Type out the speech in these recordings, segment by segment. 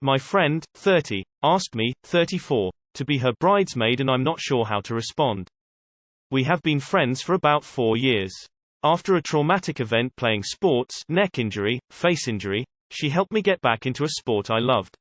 My friend, 30, asked me, 34, to be her bridesmaid and I'm not sure how to respond. We have been friends for about 4 years. After a traumatic event playing sports, neck injury, face injury, she helped me get back into a sport I loved.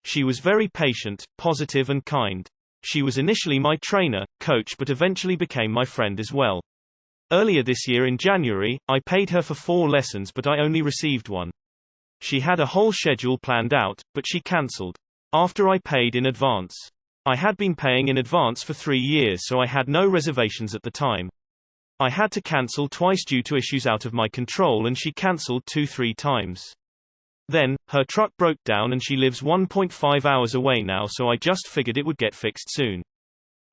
She was very patient, positive and kind. She was initially my trainer, coach but eventually became my friend as well. Earlier this year in January, I paid her for 4 lessons but I only received 1. She had a whole schedule planned out, but she cancelled. After I paid in advance. I had been paying in advance for 3 years so I had no reservations at the time. I had to cancel twice due to issues out of my control and she cancelled 2-3 times. Then, her truck broke down and she lives 1.5 hours away now so I just figured it would get fixed soon.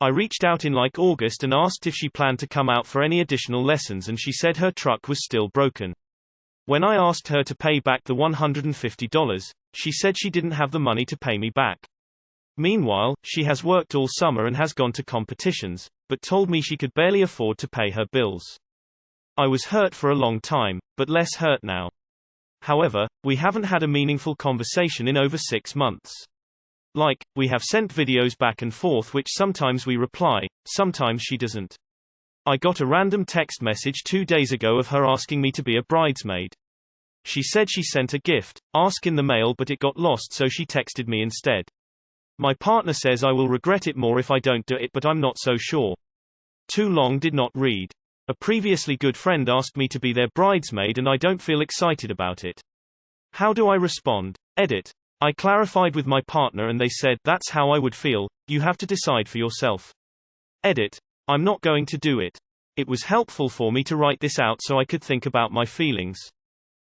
I reached out in like August and asked if she planned to come out for any additional lessons and she said her truck was still broken. When I asked her to pay back the $150, she said she didn't have the money to pay me back. Meanwhile, she has worked all summer and has gone to competitions, but told me she could barely afford to pay her bills. I was hurt for a long time, but less hurt now. However, we haven't had a meaningful conversation in over 6 months. Like, we have sent videos back and forth which sometimes we reply, sometimes she doesn't. I got a random text message 2 days ago of her asking me to be a bridesmaid. She said she sent a gift, ask in the mail but it got lost so she texted me instead. My partner says I will regret it more if I don't do it but I'm not so sure. Too long did not read. A previously good friend asked me to be their bridesmaid and I don't feel excited about it. How do I respond? Edit. I clarified with my partner and they said, that's how I would feel, you have to decide for yourself. Edit. I'm not going to do it. It was helpful for me to write this out so I could think about my feelings.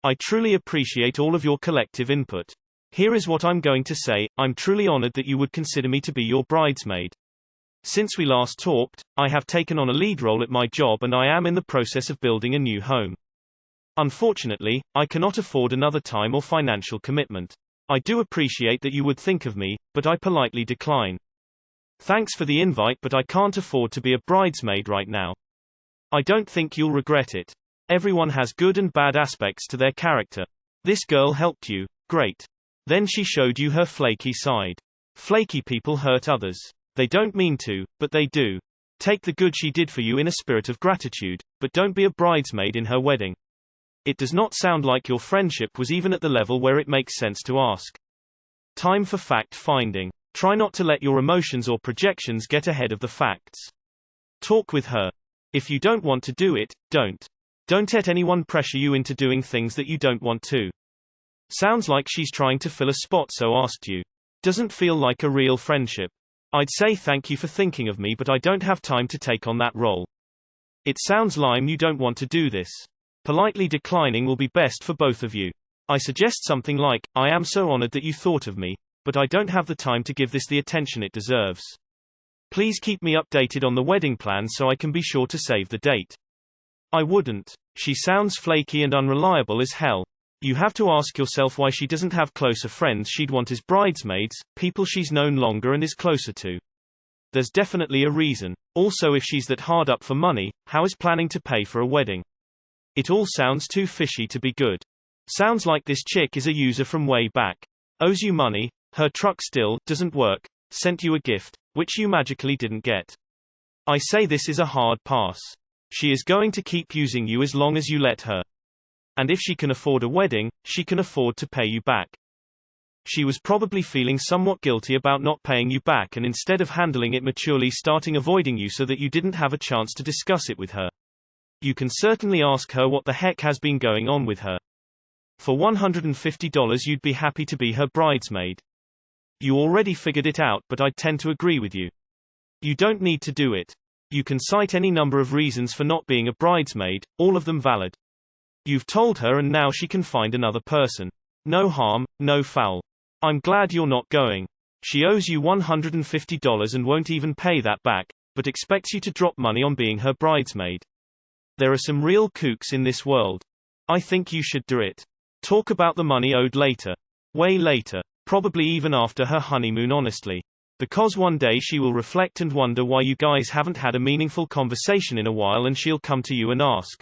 I truly appreciate all of your collective input. Here is what I'm going to say, I'm truly honored that you would consider me to be your bridesmaid. Since we last talked, I have taken on a lead role at my job and I am in the process of building a new home. Unfortunately, I cannot afford another time or financial commitment. I do appreciate that you would think of me, but I politely decline. Thanks for the invite but I can't afford to be a bridesmaid right now. I don't think you'll regret it. Everyone has good and bad aspects to their character. This girl helped you, great. Then she showed you her flaky side. Flaky people hurt others. They don't mean to, but they do. Take the good she did for you in a spirit of gratitude, but don't be a bridesmaid in her wedding. It does not sound like your friendship was even at the level where it makes sense to ask. Time for fact-finding. Try not to let your emotions or projections get ahead of the facts. Talk with her. If you don't want to do it, don't. Don't let anyone pressure you into doing things that you don't want to. Sounds like she's trying to fill a spot so asked you. Doesn't feel like a real friendship. I'd say thank you for thinking of me but I don't have time to take on that role. It sounds like you don't want to do this. Politely declining will be best for both of you. I suggest something like, I am so honored that you thought of me, but I don't have the time to give this the attention it deserves. Please keep me updated on the wedding plan so I can be sure to save the date. I wouldn't. She sounds flaky and unreliable as hell. You have to ask yourself why she doesn't have closer friends she'd want as bridesmaids, people she's known longer and is closer to. There's definitely a reason. Also if she's that hard up for money, how is planning to pay for a wedding? It all sounds too fishy to be good. Sounds like this chick is a user from way back. Owes you money, her truck still doesn't work, sent you a gift, which you magically didn't get. I say this is a hard pass. She is going to keep using you as long as you let her. And if she can afford a wedding, she can afford to pay you back. She was probably feeling somewhat guilty about not paying you back and instead of handling it maturely starting avoiding you so that you didn't have a chance to discuss it with her. You can certainly ask her what the heck has been going on with her. For $150 you'd be happy to be her bridesmaid. You already figured it out but I'd tend to agree with you. You don't need to do it. You can cite any number of reasons for not being a bridesmaid, all of them valid. You've told her and now she can find another person. No harm, no foul. I'm glad you're not going. She owes you $150 and won't even pay that back, but expects you to drop money on being her bridesmaid. There are some real kooks in this world. I think you should do it. Talk about the money owed later. Way later. Probably even after her honeymoon honestly. Because one day she will reflect and wonder why you guys haven't had a meaningful conversation in a while and she'll come to you and ask.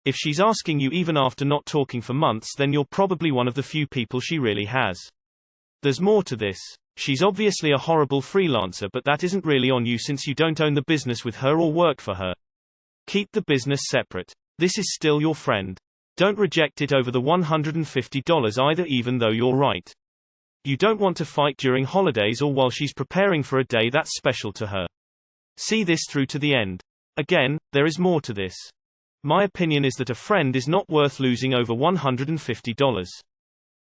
If she's asking you even after not talking for months then you're probably one of the few people she really has. There's more to this. She's obviously a horrible freelancer, but that isn't really on you since you don't own the business with her or work for her. Keep the business separate. This is still your friend. Don't reject it over the $150 either, even though you're right. You don't want to fight during holidays or while she's preparing for a day that's special to her. See this through to the end. Again, there is more to this. My opinion is that a friend is not worth losing over $150.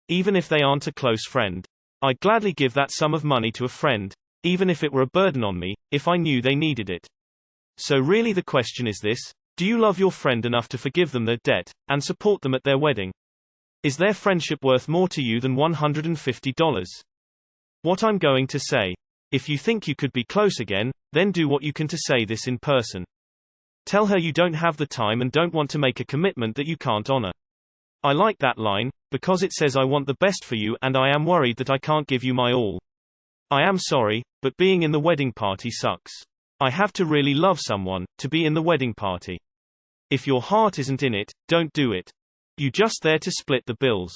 Even if they aren't a close friend. I'd gladly give that sum of money to a friend, even if it were a burden on me, if I knew they needed it. So really the question is this: do you love your friend enough to forgive them their debt, and support them at their wedding? Is their friendship worth more to you than $150? What I'm going to say. If you think you could be close again, then do what you can to say this in person. Tell her you don't have the time and don't want to make a commitment that you can't honor. I like that line, because it says I want the best for you and I am worried that I can't give you my all. I am sorry, but being in the wedding party sucks. I have to really love someone to be in the wedding party. If your heart isn't in it, don't do it. You're just there to split the bills.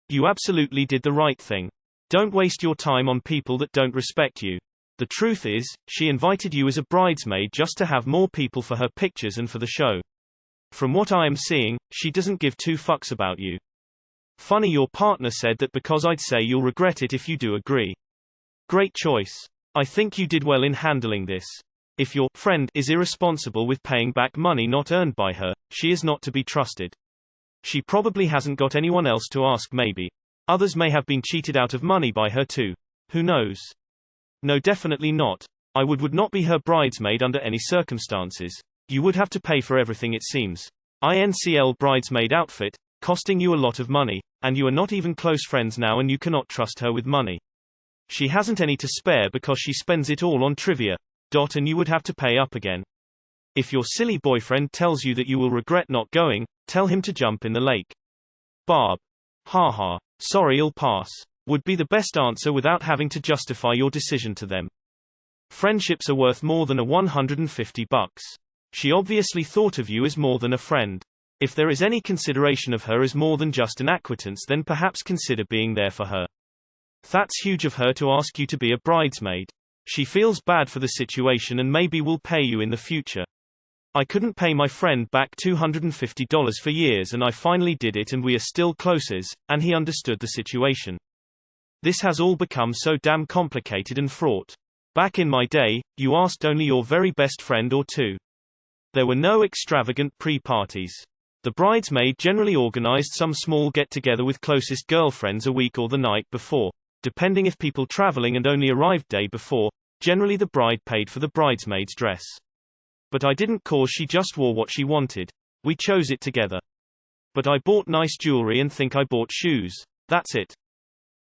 You absolutely did the right thing. Don't waste your time on people that don't respect you. The truth is, she invited you as a bridesmaid just to have more people for her pictures and for the show. From what I am seeing, she doesn't give two fucks about you. Funny your partner said that because I'd say you'll regret it if you do agree. Great choice. I think you did well in handling this. If your friend is irresponsible with paying back money not earned by her, she is not to be trusted. She probably hasn't got anyone else to ask maybe. Others may have been cheated out of money by her too. Who knows? No, definitely not. I would not be her bridesmaid under any circumstances. You would have to pay for everything it seems. INCL bridesmaid outfit, costing you a lot of money, and you are not even close friends now and you cannot trust her with money. She hasn't any to spare because she spends it all on trivia. And you would have to pay up again. If your silly boyfriend tells you that you will regret not going, tell him to jump in the lake. Barb. Haha. Sorry, I'll pass. Would be the best answer without having to justify your decision to them. Friendships are worth more than a $150. She obviously thought of you as more than a friend. If there is any consideration of her as more than just an acquaintance, then perhaps consider being there for her. That's huge of her to ask you to be a bridesmaid. She feels bad for the situation and maybe will pay you in the future. I couldn't pay my friend back $250 for years and I finally did it and we are still closes, and he understood the situation. This has all become so damn complicated and fraught. Back in my day, you asked only your very best friend or two. There were no extravagant pre-parties. The bridesmaid generally organized some small get-together with closest girlfriends a week or the night before. Depending if people traveling and only arrived day before, generally the bride paid for the bridesmaid's dress. But I didn't cause she just wore what she wanted. We chose it together. But I bought nice jewelry and think I bought shoes. That's it.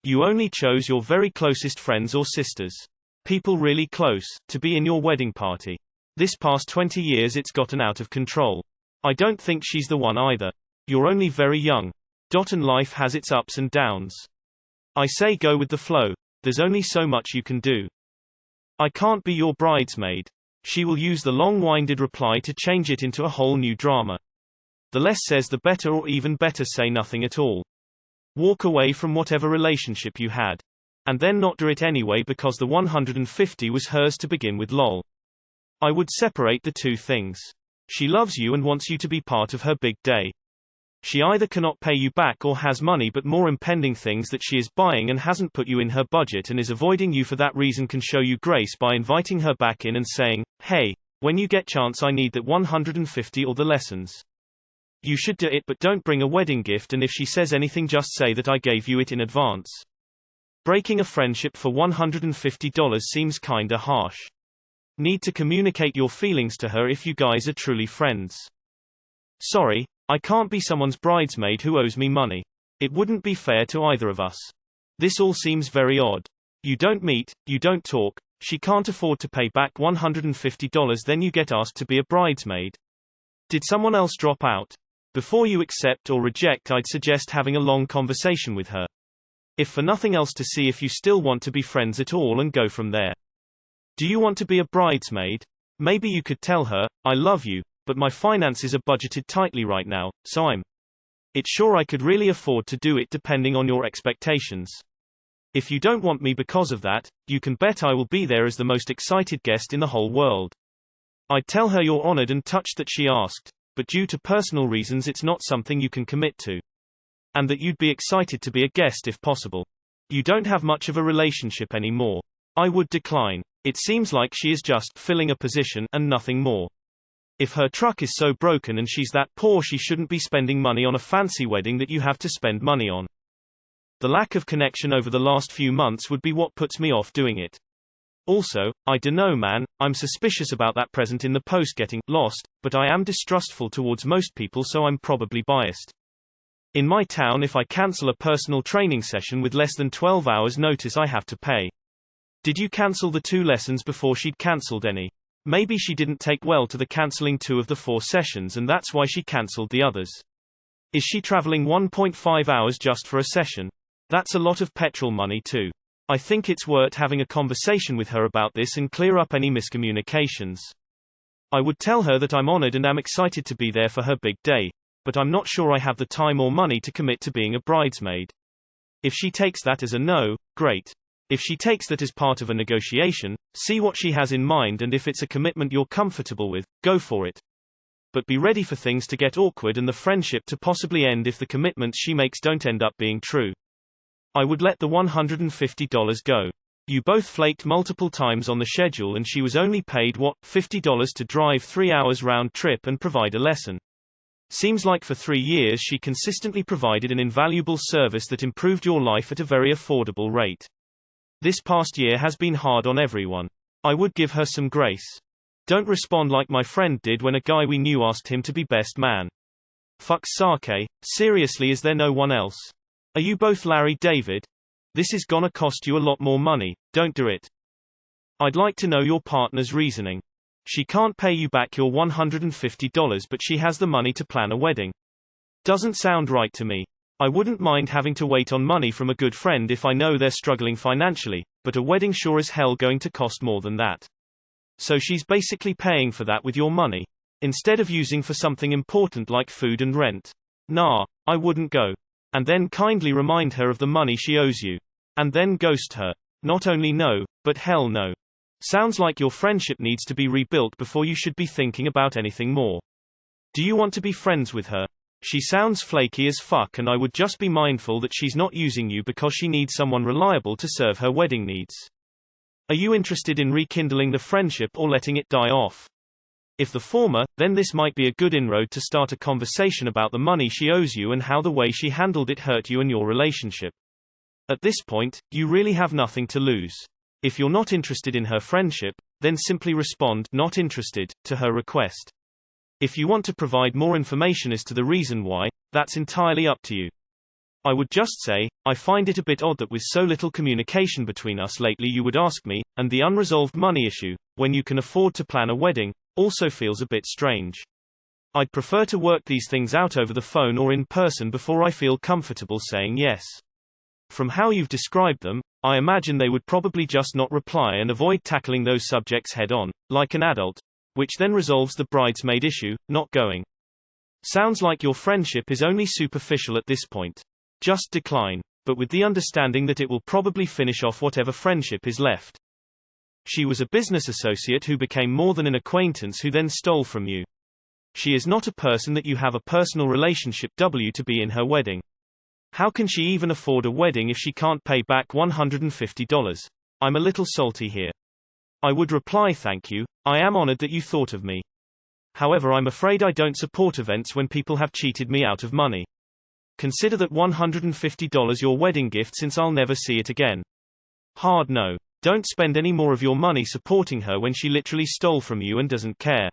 You only chose your very closest friends or sisters. People really close, to be in your wedding party. This past 20 years it's gotten out of control. I don't think she's the one either. You're only very young. And life has its ups and downs. I say go with the flow. There's only so much you can do. I can't be your bridesmaid. She will use the long-winded reply to change it into a whole new drama. The less says the better, or even better say nothing at all. Walk away from whatever relationship you had. And then not do it anyway because the $150 was hers to begin with lol. I would separate the two things. She loves you and wants you to be part of her big day. She either cannot pay you back or has money but more impending things that she is buying and hasn't put you in her budget and is avoiding you for that reason, can show you grace by inviting her back in and saying, hey, when you get chance I need that $150 or the lessons. You should do it, but don't bring a wedding gift, and if she says anything just say that I gave you it in advance. Breaking a friendship for $150 seems kinda harsh. Need to communicate your feelings to her if you guys are truly friends. Sorry, I can't be someone's bridesmaid who owes me money. It wouldn't be fair to either of us. This all seems very odd. You don't meet, you don't talk, she can't afford to pay back $150, then you get asked to be a bridesmaid. Did someone else drop out? Before you accept or reject, I'd suggest having a long conversation with her. If for nothing else, to see if you still want to be friends at all and go from there. Do you want to be a bridesmaid? Maybe you could tell her, I love you, but my finances are budgeted tightly right now, so I'm. It's sure I could really afford to do it depending on your expectations. If you don't want me because of that, you can bet I will be there as the most excited guest in the whole world. I'd tell her you're honored and touched that she asked, but due to personal reasons it's not something you can commit to. And that you'd be excited to be a guest if possible. You don't have much of a relationship anymore. I would decline. It seems like she is just filling a position and nothing more. If her truck is so broken and she's that poor, she shouldn't be spending money on a fancy wedding that you have to spend money on. The lack of connection over the last few months would be what puts me off doing it. Also, I dunno man, I'm suspicious about that present in the post getting lost, but I am distrustful towards most people, so I'm probably biased. In my town, if I cancel a personal training session with less than 12 hours notice, I have to pay. Did you cancel the 2 lessons before she'd cancelled any? Maybe she didn't take well to the cancelling 2 of the 4 sessions and that's why she cancelled the others. Is she traveling 1.5 hours just for a session? That's a lot of petrol money too. I think it's worth having a conversation with her about this and clear up any miscommunications. I would tell her that I'm honored and am excited to be there for her big day, but I'm not sure I have the time or money to commit to being a bridesmaid. If she takes that as a no, great. If she takes that as part of a negotiation, see what she has in mind, and if it's a commitment you're comfortable with, go for it. But be ready for things to get awkward and the friendship to possibly end if the commitments she makes don't end up being true. I would let the $150 go. You both flaked multiple times on the schedule and she was only paid $50 to drive 3 hours round trip and provide a lesson. Seems like for 3 years she consistently provided an invaluable service that improved your life at a very affordable rate. This past year has been hard on everyone. I would give her some grace. Don't respond like my friend did when a guy we knew asked him to be best man. Fuck sake, seriously, is there no one else? Are you both Larry David? This is gonna cost you a lot more money, don't do it. I'd like to know your partner's reasoning. She can't pay you back your $150 but she has the money to plan a wedding. Doesn't sound right to me. I wouldn't mind having to wait on money from a good friend if I know they're struggling financially, but a wedding sure as hell going to cost more than that. So she's basically paying for that with your money, instead of using for something important like food and rent. Nah, I wouldn't go. And then kindly remind her of the money she owes you. And then ghost her. Not only no, but hell no. Sounds like your friendship needs to be rebuilt before you should be thinking about anything more. Do you want to be friends with her? She sounds flaky as fuck, and I would just be mindful that she's not using you because she needs someone reliable to serve her wedding needs. Are you interested in rekindling the friendship or letting it die off? If the former, then this might be a good inroad to start a conversation about the money she owes you and how the way she handled it hurt you and your relationship. At this point, you really have nothing to lose. If you're not interested in her friendship, then simply respond "not interested" to her request. If you want to provide more information as to the reason why, that's entirely up to you. I would just say, I find it a bit odd that with so little communication between us lately you would ask me, and the unresolved money issue, when you can afford to plan a wedding, also feels a bit strange. I'd prefer to work these things out over the phone or in person before I feel comfortable saying yes. From how you've described them, I imagine they would probably just not reply and avoid tackling those subjects head on, like an adult, which then resolves the bridesmaid issue, not going. Sounds like your friendship is only superficial at this point. Just decline, but with the understanding that it will probably finish off whatever friendship is left. She was a business associate who became more than an acquaintance who then stole from you. She is not a person that you have a personal relationship to be in her wedding. How can she even afford a wedding if she can't pay back $150? I'm a little salty here. I would reply thank you, I am honored that you thought of me. However, I'm afraid I don't support events when people have cheated me out of money. Consider that $150 your wedding gift since I'll never see it again. Hard no. Don't spend any more of your money supporting her when she literally stole from you and doesn't care.